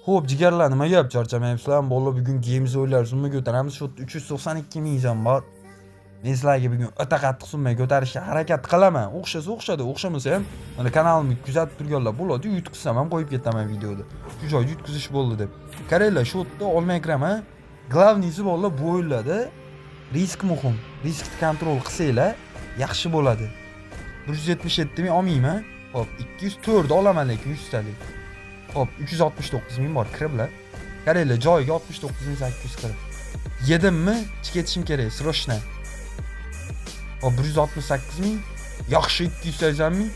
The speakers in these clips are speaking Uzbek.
Xo'p, jigarlar nima gap? Charchamayapsizlarmi? Bolalar bugun games o'yinlar summa ko'taramiz. Shu 392 ming so'm bor. Men sizlarga bugun o'ta qattiq summa ko'tarishga harakat qilaman. O'xshasa o'xshadi, o'xshamasa ham mana kanalimni kuzatib turganlar bo'ladi. Yutqizsam ham qo'yib ketaman videoda. Shu joy yutqizish bo'ldi deb. Qaranglar, shu yerda olmay kiraman. Glavnisi bolalar bu o'yinlarda risk muhim. Riskni kontrol qilsanglar yaxshi bo'ladi. 177 ming olmayman. Hop, 204 olaman lekin 100 talik. Hop, 369 ming bor kiriblar. Qaranglar, joyiga 69840. Yedimmi? Ketishim kerak, srochna. Hop, 168 ming. Yaxshi 280 ming.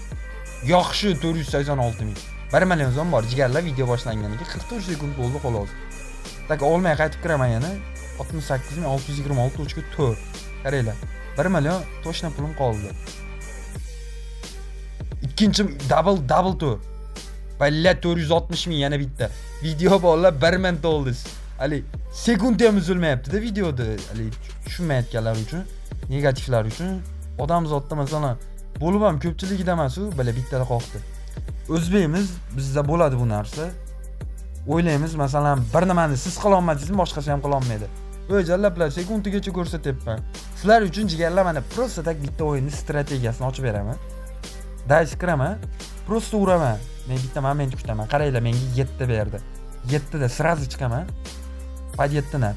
Yaxshi 486 ming. 1 million so'm bor. Jigarlar video boshlanganiga 44 sekund bo'ldi xolos. Tak olmay qaytib kiraman yana. 68626.4. Qaranglar. 1 million to'shna pulim qoldi. Ikkinchi double tour. Balla 460 ming yana bitta. Video bolalar 1 minut oldi. Ali sekund ham uzilmayapti-da videoda. Ali tushunmayotganlar uchun, negativlar uchun odam zotda masalan bo'lib ham ko'pchiligida emas u, balla bittada qoqdi. O'zbekimiz bizda bo'ladi bu narsa. O'ylaymiz masalan bir nimani siz qila olmadingizmi, boshqasi ham qila olmaydi. O'jalablar sekundigacha ko'rsatyapman. Sizlar uchun jigarlar mana prosta tak bitta o'yinning strategiyasini ochib beraman. Dice kiraman, prosta uraman. Men bitta moment kutaman. Qaranglar, menga 7 berdi. 7 da srazi chiqaman. Pad 7 na.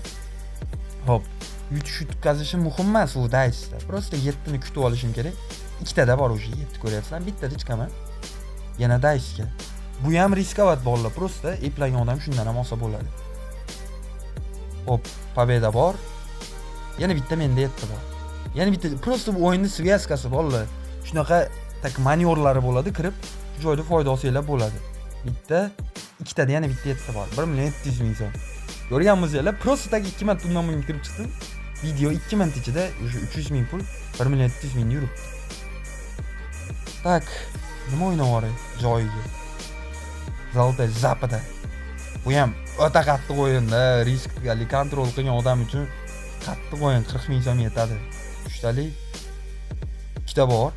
Hop. Yutish yutkazishim muhim emas u dice'da. Prosta 7 ni kutib olishim kerak. Ikkitada bor o'sha 7 ko'ryapsan. Bittada chiqaman. Yana dice'ga. Bu ham riskovat bolalar. Prosta eplangan odam shundan ham olsa bo'ladi. Hop, pobeda bor. Yana bitta menda 7 bor. Yana bitta prosta bu o'yinning svязкасы bolalar. Shunaqa tak manyorlari bo'ladi, kirib joyda foyda olsanglar bo'ladi. Bitta, ikkitada yana bitta 7 bor. 1 million 700 ming so'm. Ko'rganmizlar, prosta tak 2 minut undan buyon kirib chiqdim. Video 2 minut ichida o'sha 300 ming pul 1 million 700 ming yuribdi. Tak, nima o'ynavoray joyiga? Zalda zapada. Bu ham o'ta qattiq o'yinda, riskli kontrol qilgan odam uchun qattiq o'yin 40 ming so'm yetadi. 3 talik. 2 ta bor.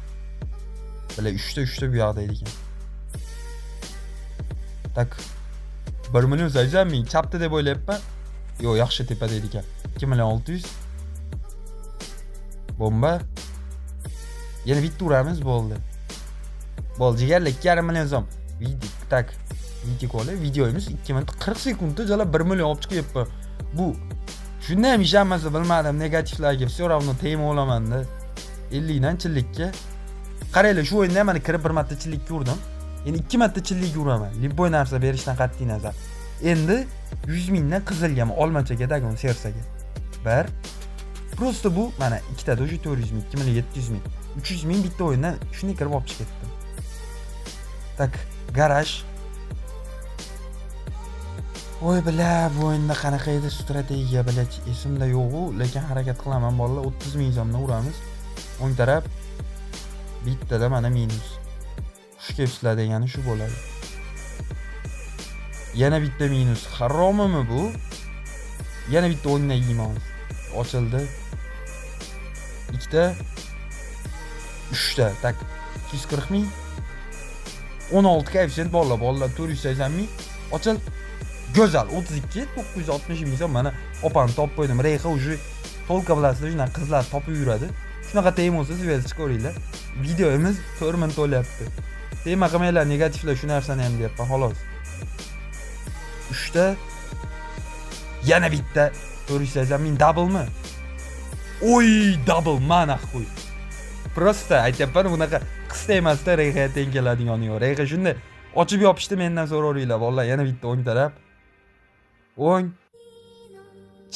Bale 3 ta bu yoqda ekan. Tak 1 million 80 ming chapda deb o'ylayapman. Yo'q, yaxshi tepada ekan. 2 million 600. Bomba. Yana bitta uramiz bo'ldi. Bo'ldi, jigarlar 2,5 million so'm. Video tak video qo'li, videomiz 2 minut 40 sekundda jala 1 million olib chiqyapman. Bu shunday ham ish hammasi bilmadim, negativlarga все равно tema olaman-da. 50 dan chillikka. Qaranglar, shu o'yinda mana kirib bir marta chillikka urdim. Endi 2 marta chillikka uraman. Libboy narsa berishdan qat'iy nazar. Endi 100 mingdan qizilgami, olmachaga dagon sersaga. 1. Prosta bu mana ikkitada o'sha 400 ming, 2 million 700 ming, 300 ming bitta o'yindan shuni kirib olib chiqdim. Tak, garaj. Voy bila, bu o'yinda qanaqa edi strategiya bilachi esimda yo'q-u, lekin harakat qilaman bolalar. 30 ming so'mdan uramiz. O'ng taraf bittada mana minus. Xush kelibsizlar degani shu bo'ladi. Yana bitta minus. Haromimi bu? Yana bitta o'yindan yeymiz. Ochildi. Ikkita. 3 ta. Tak 240 ming. 16 koeffitsient bolalar, 480 ming. Ochil. Go'zal 32 960 ming so'm mana opani topib qo'ydim. Reyxa уже tolka bilasizlar, shuna qizlar topib yuradi. Shunaqa tema bo'lsa svязь ko'ringlar. Videomiz 4 minut o'lyapti. Tema qilmanglar, negativlar shu narsani ham deyapman, xolos. 3 ta. Yana bitta 480 ming double mi? Oy, double mana qo'y. Prosta aytayapman, bunaqa qisqa emasda Reyxaga teng keladigan yo'q. Reyxa shunda ochib yopishdi, mendan so'raveringlar. Vallahi yana bitta o'ng taraf. O'ng.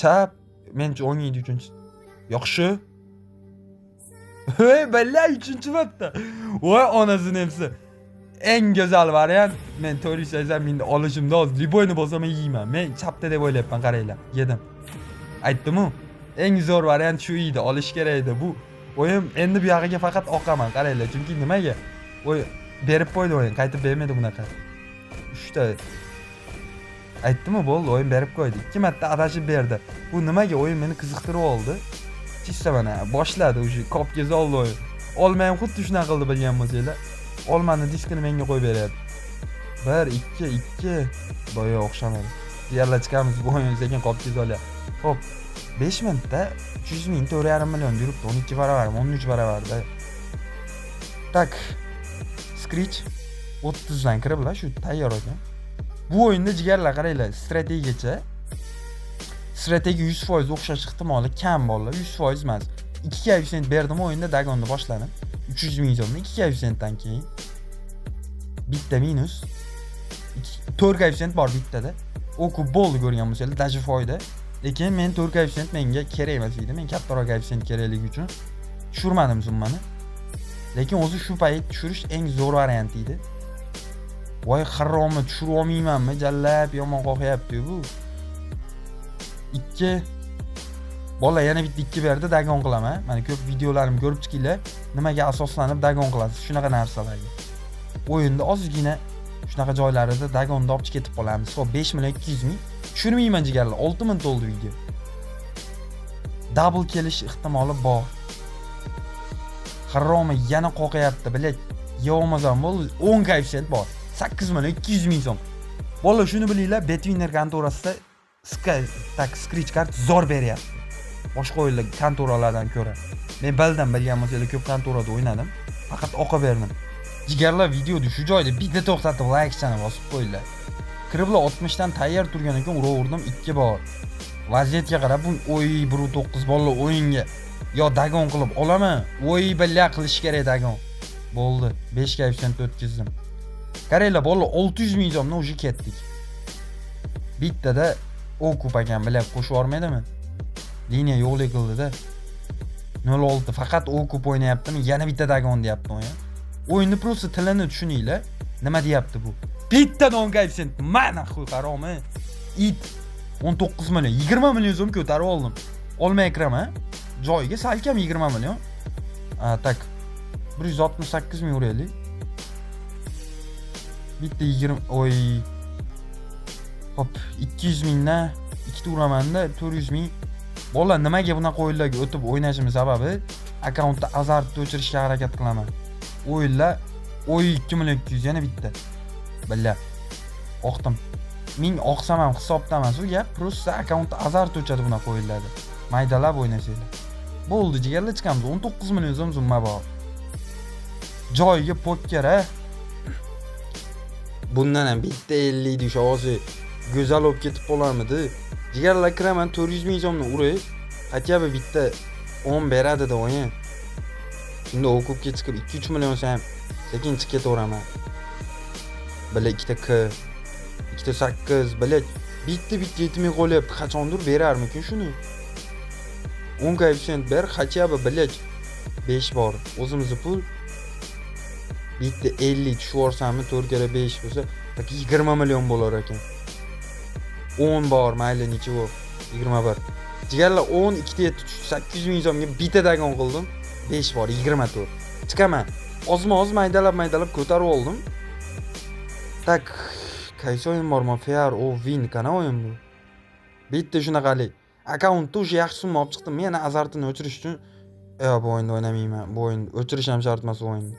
Chap. Mencha o'ng edi uchinchi. Yaxshi. Hey, balla 3-marta. Voy onasini hepsi. Eng go'zal variant men 480 mingni olishimda hozir liboyni bosam yeyman. Men chapda deb o'ylayapman, qaranglar. Yedim. Aytdim-ku. Eng zo'r variant shu edi, olish kerak edi. Bu o'yin endi bu yog'iga faqat oqaman, qaranglar. Chunki nimaga? O'y berib qo'ydi o'yin, qaytib bermaydi bunaqa. 3 ta. Aytdim-ku, bo'ldi, o'yin berib qo'ydi. 2 marta adashib berdi. Bu nimaga? O'yin meni qiziqtirib oldi. Chista mana boshladi o'sha kopga soldi o'yin. Olmay ham xuddi shuna qildi bilgan bo'lsanglar. Olmani diskini menga qo'yib beryapti. 1 2 boya o'xshamadi. Yerlar chiqamiz bu o'yin sekin qolib ketadi. Xo'p, 5 minutda 300 ming 4,5 million yuribdi. 12 baravar, 13 baravarda. Tak. Scratch 30 dan kiriblar, shu tayyor ekan. Bu o'yinda jigarlar qaranglar, strategiyacha. Strategiya 100% o'xshash ehtimoli kam bolalar, 100% emas. 2 koeffitsient berdim o'yinda dagonni boshladim. 300 ming so'mdan 2 koeffitsiyentdan keyin bitta minus 4 koeffitsient bor bittada. O'ku bo'ldi ko'rgan bo'lsangiz, daji foyda. Lekin men 4 koeffitsient menga kerak emas edi. Men kattaroq koeffitsient kerakligi uchun tushirmadim summani. Lekin o'zi shu payt tushirish eng zo'r variant edi. Voy haromni tushirib olmaymanmi? Jallab yomon qoqyapti bu. 2 bola yana bitta 2 berdi, dagon qilaman. Mana ko'p videolarimni ko'rib chiqinglar, nimaga asoslanib dagon qilasiz shunaqa narsalarga. O'yinda ozgina shunaqa joylarida dagonni olib ketib qolamiz. So 5 million 200 ming tushirmayman jigarlar. 6 minut bo'ldi video. Double kelish ehtimoli bor. Haromi yana qoqyapti, bilak. Yovmazam bo'ldi. 10 koeffitsient bor. 8 million 200 ming so'm. Bola shuni bilinglar, Betwinner kontorasida Scratch kart zo'r beryapti. Boshqa o'yinlar kontoralardan ko'ra. Men bilgan bo'lsanglar ko'p kontorada o'ynadim. Faqat o'qib berdim. Jigarlar videoda shu joyda bitta to'xtatib like chani bosib qo'yinglar. Kiriblar 60 dan tayyor turgan ekan, uraverdim 2 bor. Vaziyatga qarab, bu 1.9 bolalar o'yinga yo dagon qilib olaman, billa qilish kerak dagon. Bo'ldi. 5 koeffitsient o'tkazdim. Qaranglar bolalar 600 ming so'mdan o'sha ketdik. Bittada o'kup ekan, bilib qo'shib yormaydimi? Liniya yo'qlik qildi-da. 06 faqat o'kup o'ynayaptimi? Yana bitta dagon deyapti o'yin. O'yinni просто tilini tushuninglar. Nima deyapti bu? Bitta don koeffitsient mana qo'y qaromi. It 19 million, 20 million so'm ko'tarib oldim. Olmay kiraman. Joyiga salkam 20 million. Tak. 168 ming uraylik. Bitta 20 oy. Hop, 200 mingdan 2 ta uramanda 400 ming. Bola nimaga bunaqa o'yinlarga o'tib o'ynashim sababi akkauntda azart o'chirishga harakat qilaman. O'yinlar 2 million 200 yana bitta. Billa. Oqdim. Ming oqsam ham hisobda emas u gap, просто akkauntda azart o'chadi bunaqa o'yinlarda. Maydalab o'ynasanglar. Bo'ldi, jigarlar chiqamiz. 19 million so'm summa bor. Joyiga pokkera. Bundan ham bitta 50 dish o'zi go'zal olib ketib qolarmidi? Jigarlar kiraman 400 ming so'mni uray. Hatya bitta 10 beradi-da o'yin. Shunda o'qibga chiqib 2-3 million so'm sekin chiqib ketaveraman. Bile 2 K, 2 8, bile bitta yetmay qolyapti. Qachondir berarmikin shuni? 10 koeffitsient ber, hatya bile 5 bor. O'zimizni pul bitta 50 tushvorsammi 4 kere 5 bo'lsa, 20 million bo'lar ekan. 10 bor, mayli necha bu? 21. Jigarlar 10 2 ta 800 ming so'mga bitta dagon qildim. 5 bor, 24. Chiqaman. Ozma-oz maydalab ko'tarib oldim. Tak, qaysi o'yin bor? Fair or win qana o'yin bu? Bitta shunaqalik. Akkauntda o'sha yaxshi summa olib chiqdim. Men azartini o'chirish uchun bu o'yinda o'ynamayman. Bu o'yin o'chirish ham shart emas o'yinni.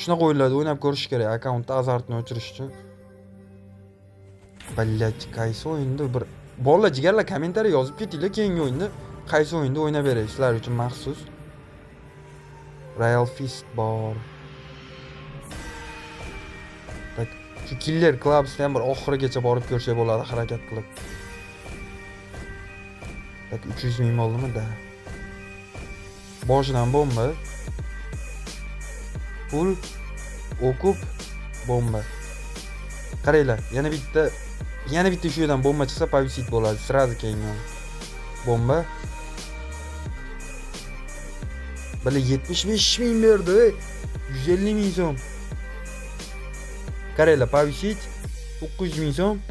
Shunaqa o'yinlarda o'ynab ko'rish kerak. Akkauntda azartini o'chirish uchun. Ballach, qaysi o'yinda bir bolalar jigarlar kommentariy yozib ketinglar, keyingi o'yinda qaysi o'yinda o'ynab beray sizlar uchun maxsus. Royal Fist bor. Tak, shu Killer Clubs'ni ham bir oxirigacha borib ko'rsak bo'ladi, harakat qilib. Tak, 300 ming bo'ldimi-da. Boshidan bomba. Pul, o'kup, bomba. Qaranglar, yana bitta shu yerdan bomba chiqsa pavisit bo'ladi. Srazi keyingan. Bomba. Bale 75 ming berdi. 150 ming so'm. Qaranglar, pavisit 900 ming so'm.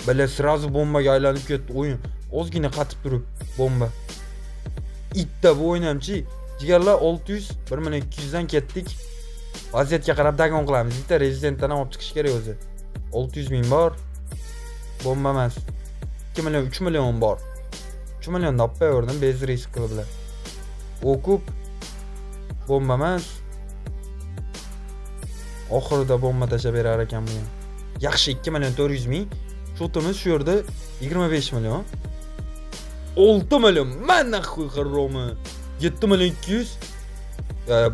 Bale srazi bombaga aylanib ketdi o'yin. Ozgina qatib turib bomba. Itda bu o'ynamchi. Jigarlar 600, 1200 dan ketdik. Vaziyatga qarab dagon qilamiz. Bitta rezidentdan olib chiqish kerak o'zi. 600 ming bor. Bomba emas. 2 million, 3 million bor. 3 million toppaverdim bez risk qilib bilan. O'kup bomba emas. Oxirida bomba tashlab berar ekan bu. Yaxshi 2 million 400 ming. Shotimiz shu yerda 25 million. 6 million. Mana qo'y xaromi. 7 million 200.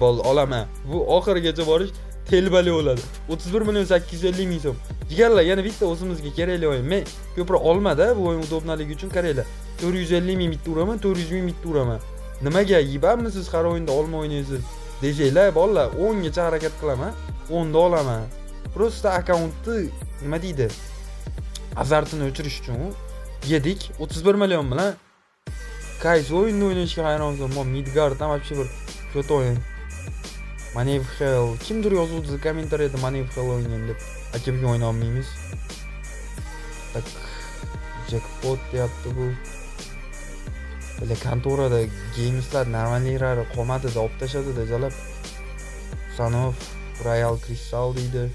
Bol olaman. Bu oxirigacha borish telbali bo'ladi. 31 million 850 ming so'm. Jigarlar, yana bitta o'zimizga kerakli o'yin. Men ko'proq olmada bu o'yin udobnaligi uchun qaranglar. 450 ming bitta uraman, 400 ming bitta uraman. Nimaga yibanmisiz har o'yinda olma o'ynaysiz? Dejanglar, bolalar, 10 gacha harakat qilaman, 10 da olaman. Prosta akkauntni nima deydi? Azartini o'chirish uchun yedik. 31 million bilan qaysi o'yinni o'ynashga hayronman. Men Midgarddan вообще bir kötü o'yin. Manevhel. Kimdir yozuvdi kommentariyada Manevhel o'ynagan deb. Aka bugun o'yna olmaymiz. Tak jackpot deyapti bu. Böyle kontorada gameslar normalliklari qolmadida olib tashladida jalab. Sanov Royal Crystal deydi.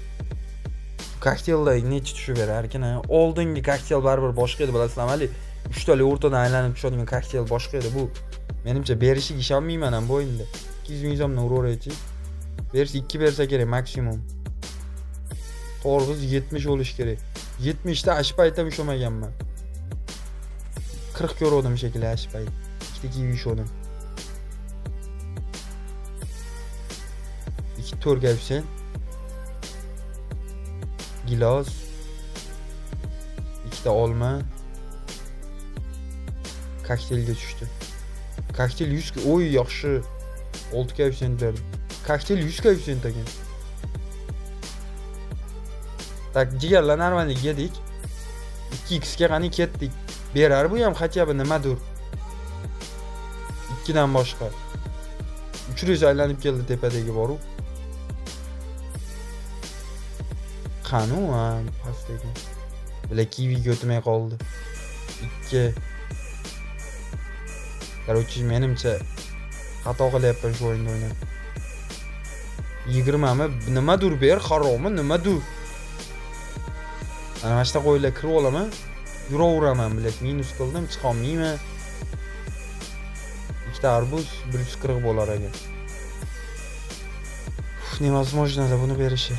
Kokteylda necha tushib berar ekan. Oldingi kokteyl baribir boshqa edi, bilasizlarmi? 3 tali o'rtadan aylanib tushadigan kokteyl boshqa edi bu. Menimcha berishiga ishonmayman ham bu o'yinda. 200 ming so'mdan uraveraychi. Berish 2 bersa kerak maksimum. To'g'ri 70 bo'lish kerak. 70 da ashpaytam ushlamaganman. 40 ko'rdim shekilli ashpay. Ikkita kivi sho'dim. 2 to'rga Hüseyin. Gilos. Ikkita olma. Kokteylga tushdi. Kokteyl 100 oy yaxshi. 6 koefficient berdi. Kokteyl 100 koefficient ekan. Tak jigarlar normalni yedik. 2x ga qani ketdik. Berar bu ham хотя бы nimadir. 2 dan boshqa. 300 aylanib keldi tepadagi boru. Qani u pastdagi. Bile kivi o'tmay qoldi. 2. Короче, menimcha xato qilyapman shu o'yinda o'ynab. 20 mi? Nimadir ber, haromi, nimadir. Ana mana shunday qo'ylar kirib olaman. Yuraveraman, bilet minus qildim, chiqa olmayman. Ikkita arbuz 140 bo'lar ekan. Невозможно da buni berishi.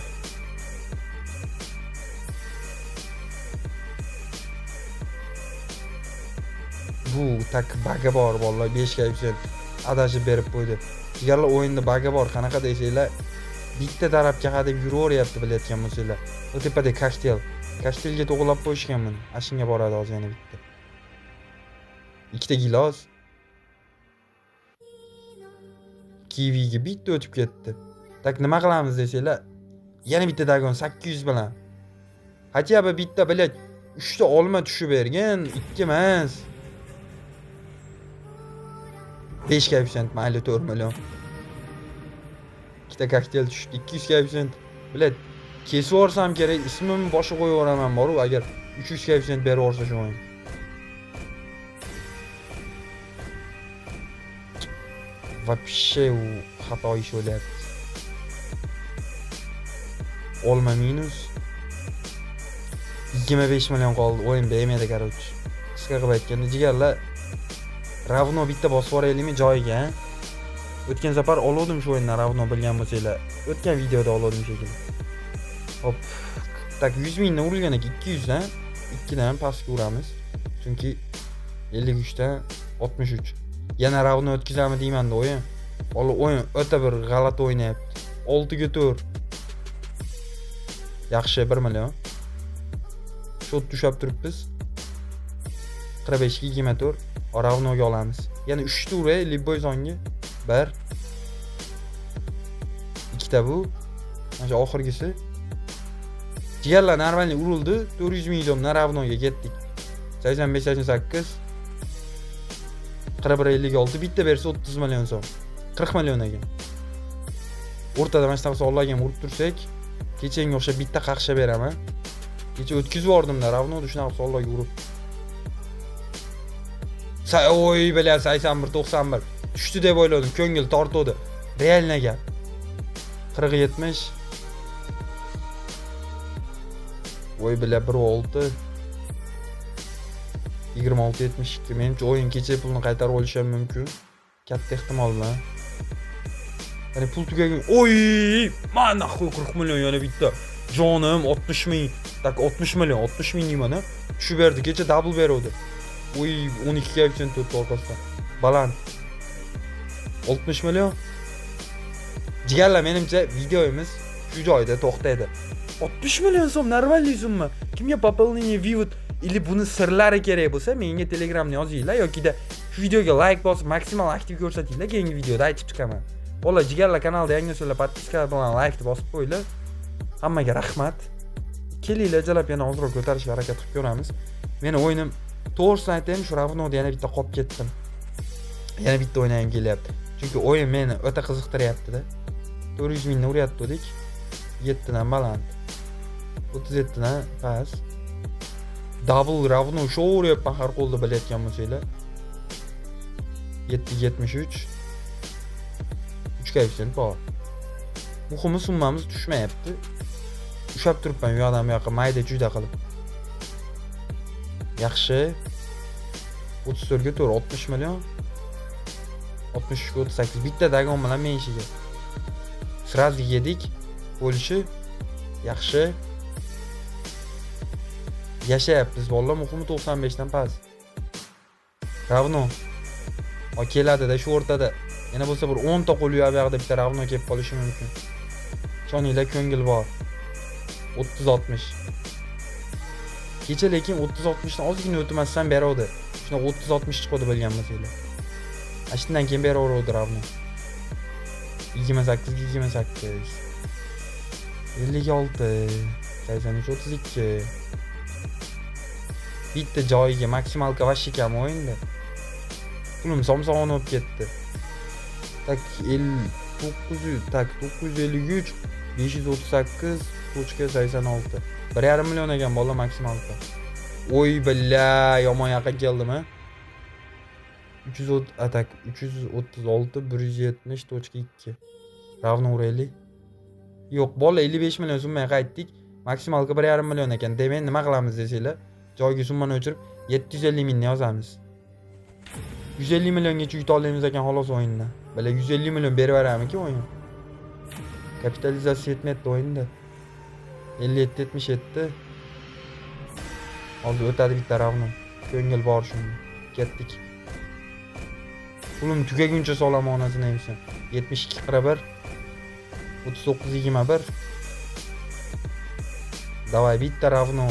Bu tak bug'i bor vallahi 5 ga yuksak adashib berib qo'ydi. Jigarlar o'yinda bug'i bor, qanaqa deysanglar, bitta tarafga hadeb yuraveryapti bilayotgan bo'lsanglar. O tepada kokteyl. Kokteylga to'g'rilab qo'yishgan buni. Ashinga boradi hozir yana bitta. Ikkita gilos. Kiviga bitta o'tib ketdi. Tak nima qilamiz deysanglar, yana bitta dagon 800 bilan. Хотя бы bitta bilet 3 ta olma tushib bergan, 2 emas. 5 koefficient mayli 4 million. Ikkita kokteyl tushdi, 200 koefficient. Bilet kesib yuborsam kerak, ismimni boshqa qo'yib yuboraman boru agar 300 koefficient berib yuborsa shu o'yin. Вообще u xato ish bo'lyapti. Olma minus 25 million qoldi. O'yin bermaydi короче. Qisqa qilib aytganda jigarlar ravno bitta bosib yuboraylikmi joyiga? O'tgan safar oldim shu o'yindan ravno bilgan bo'lsanglar. O'tgan videoda oldim shekilli. Hop. Tak 100 mingdan urilgan ekan 200 dan 2 dan pastga uramiz. Chunki 53 dan 63. Yana ravno o'tkazamiz deyman-da o'yin. O'yin o'ta bir g'alati o'ynayapti. 6 ga 4. Yaxshi 1 million. Shot tushab turibmiz. 45 ga 24. Ravnoga olamiz. Yana 3 ta uray Libboy songa. 1. Ikkita bu. Mana shu oxirgisi. Jigarlar normalni urildi. 400 ming so'mdan ravnoga ketdik. 85 88 41 56 bitta bersa 30 million so'm. 40 million ekan. O'rtada mana shunaqa sonlarga urib tursak, kechanga o'xshab bitta qaqsha beraman. Kecha o'tkazib yubordimda ravnoda shunaqa sonlarga urib. Oy bilan 81 91 tushdi deb o'yladim. Ko'ngil tortdi. Realna gap. 40 70. Oy bilan 1.6 26 72. Menimcha o'yin kecha pulni qaytarib olish ham mumkin. Katta ehtimol bilan. Ya'ni pul tugagan. Oy! Mana 40 million yana bitta. Jonim 60 ming. Tak 60 million, 60 ming mana. Tushib berdi. Kecha double berdi. Uy 12 ga uchun tutdi orqasidan. Baland. 60 million. Jigarlar, menimcha videomiz shu joyda to'xtaydi. 60 million so'm normalniy summa. Kimga пополнение Vivid или buni sirlari kerak bo'lsa, menga Telegramni yozinglar yoki-da shu videoga like bosib, maksimal aktiv ko'rsatinglar, keyingi videoda aytib chiqaman. Bo'llar, jigarlar, kanalda yangilanlar podpiska bilan like bosib qo'yinglar. Hammaga rahmat. Kelinglar, jalab yana ozroq ko'tarishga harakat qilib ko'ramiz. Meni o'yinim to'g'risini aytayim, shu Ravnoda yana bitta qolib ketdim. Yana bitta o'ynagim kelyapti. Chunki o'yin meni o'ta qiziqtiryapti-da. 400 mingni uryapti-dik. 7 dan baland. 37 dan past. Double Ravno show uryapman har qo'lda bilayotgan bo'lsanglar. 773. 3 koeffitsient bor. Muhimi summamiz tushmayapti. Ushab turibman u yoqdan bu yoqqa mayda juda qilib. Yaxshi. 34 ga to'g'ri 60 million. 63 ga 38. Bitta dagon bilan men ishiga. Sraz yedik. Bo'lishi yaxshi. Yashayapmiz. Valloh muhimi 95 dan past. Ravno. O keladi-da shu o'rtada. Yana bo'lsa bir 10 ta qo'l yo'q yoqda bitta Ravno kelib qolishi mumkin. Ishoninglar, ko'ngil bor. 30-60. Kecha lekin 30-60 dan ozgina o'tmasdan beradi. Shuna 30-60 chiqadi bilgan bo'lsanglar. Ashundan keyin beraveradi Ravno. 28-28. 56. 83-32. Bitta joyiga maksimalka vashi kam o'yinda. Pulim somsog'ini olib ketdi. Tak 900, tak 953, 538.86. 1,5 million ekan bola maksimalka. Oy billa, yomon yaqin keldimi? 330 atak 336 170.2. Ravno uraylik. Yo'q, bola 55 million summaga qaytdik. Maksimalka 1,5 million ekan. Demak, nima qilamiz desanglar, joyga summani o'chirib 750 mingni yozamiz. 150 milliongacha yuta olamiz ekan xolos o'yindan. Bala 150 million berib beramiki o'yin. Kapitalizatsiya yetmayapti o'yinda. 57-77. Hozir o'tadi bitta Ravno. Ko'ngil bor shunda. Ketdik. Pulim tugaguncha solaman onasini emsin. 72-41. 39-21. Davay bitta Ravno.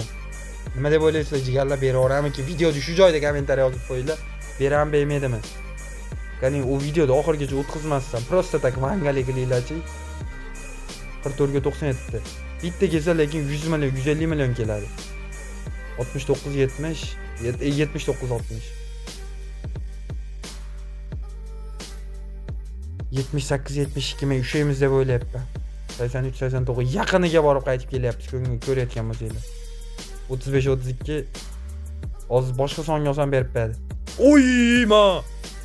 Nima deb o'ylaysizlar jigarlar, beraveramiki? Videoda shu joyda kommentariy yozib qo'yinglar. Beram bermaydimi? Qani u videoda oxirgacha o'tkazmasdan, prosta tak mangalik qilinglarchi. 44 ga 97. Bitta kelsa lekin 100 million, 150 million keladi. 69-70, 79-60. 78-72 men ushaymiz deb o'ylayapman. 83-89 yaqiniga borib qaytib kelyapmiz, ko'rayotgan bo'lsanglar. 35-32 hozir boshqa songa olsam berib berdi. Oyma!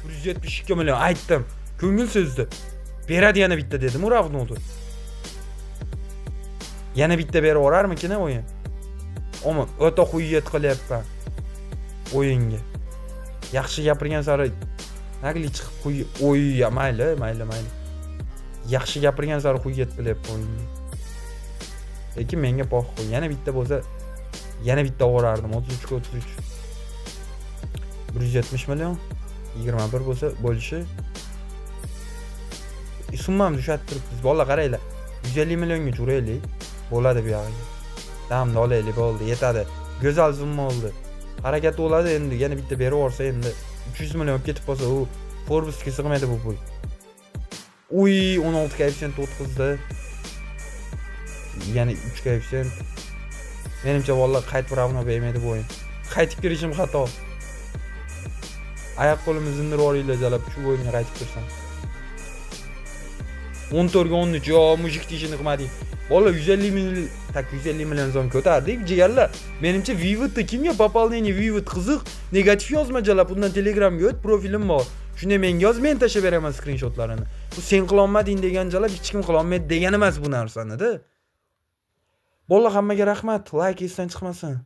172 million aytdim. Ko'ngil sezdi. Beradi yana bitta dedim, u Ravno'di. Yana bitta berib o'rarmikin o'yin? Ammo o'ta quyiyat qilyapman o'yinga. Yaxshi gapirgan sari nagli chiqib o'y, mayli. Yaxshi gapirgan sari quyiyat qilyapman o'yinga. Lekin menga poq qo'y. Yana bitta bo'lsa, yana bitta o'rardim. 33 ga 33. 170 million. 21 bo'lsa bo'lishi. Summamiz ushatib turibmiz. Bolalar qaranglar. 150 millionga uraylik. Bo'ladi bu yog'iga. Damni olaylik, bo'ldi, yetadi. Go'zal summa oldi. Harakat bo'ladi endi. Yana bitta berib yuborsa endi 300 million olib ketib qolsa, u Forbes'ga sig'maydi bu pul. Uy, 16 koeffitsient o'tkazdi. Yana 3 koeffitsient. Menimcha vallahi qaytib Ravno bermaydi bu o'yin. Qaytib kirishim xato. Oyoq qo'limni zindirib olinglar jalab, shu o'yinga qaytib kirsam. 14 ga 13, yo mujik ishini qilmading. Bola 150 million so'm ko'tardik, jigarlar. Menimcha Vividda kimga пополнение Vivid qiziq, negativ yozma jalab, undan Telegramga o't, profilim bor. Shunda menga yoz, men tashlab beraman skrinshotlarini. Bu sen qilolmading degan jalab, hech kim qilolmaydi degan emas bu narsani-da. Bola, hammaga rahmat, like esdan chiqmasin.